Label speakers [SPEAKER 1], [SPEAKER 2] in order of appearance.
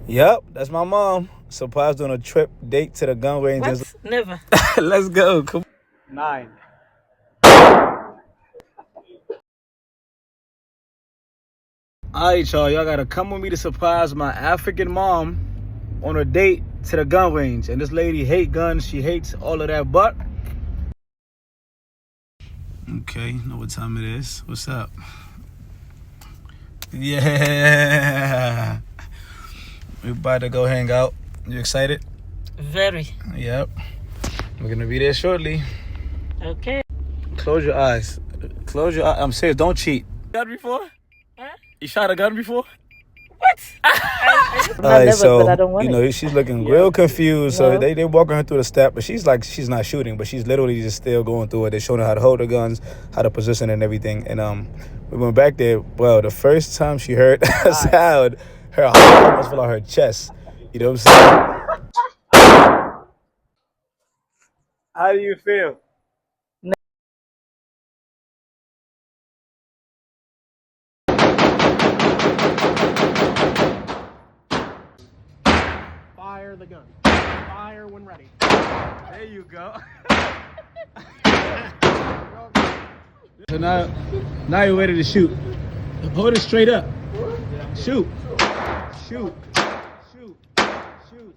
[SPEAKER 1] Yep, that's my mom. Surprised on a trip date to the gun range.
[SPEAKER 2] What? Never.
[SPEAKER 1] Let's go. Come
[SPEAKER 3] 9.
[SPEAKER 1] Alright, y'all gotta come with me to surprise my African mom on a date to the gun range. And this lady hate guns, she hates all of that, but okay, you know what time it is. What's up? Yeah. We about to go hang out. You excited?
[SPEAKER 2] Very.
[SPEAKER 1] Yep. We're gonna be there shortly.
[SPEAKER 2] Okay.
[SPEAKER 1] Close your eyes. Close your eyes. I'm serious, don't cheat. Gun before?
[SPEAKER 2] Huh?
[SPEAKER 1] You shot a gun before?
[SPEAKER 2] What?
[SPEAKER 1] Alright, so
[SPEAKER 2] but I don't want
[SPEAKER 1] you know
[SPEAKER 2] it.
[SPEAKER 1] she's looking real confused. So
[SPEAKER 2] No.
[SPEAKER 1] they walking her through the step, but she's like she's not shooting, but she's literally just still going through it. They're showing her how to hold her guns, how to position and everything. And we went back there. Well, the first time she heard a sound, her heart almost fell on her chest. You know what I'm saying? How do you feel?
[SPEAKER 3] Fire the gun. Fire when ready.
[SPEAKER 1] There you go. So now you're ready to shoot. Hold it straight up. Shoot. Shoot. Shoot. Shoot.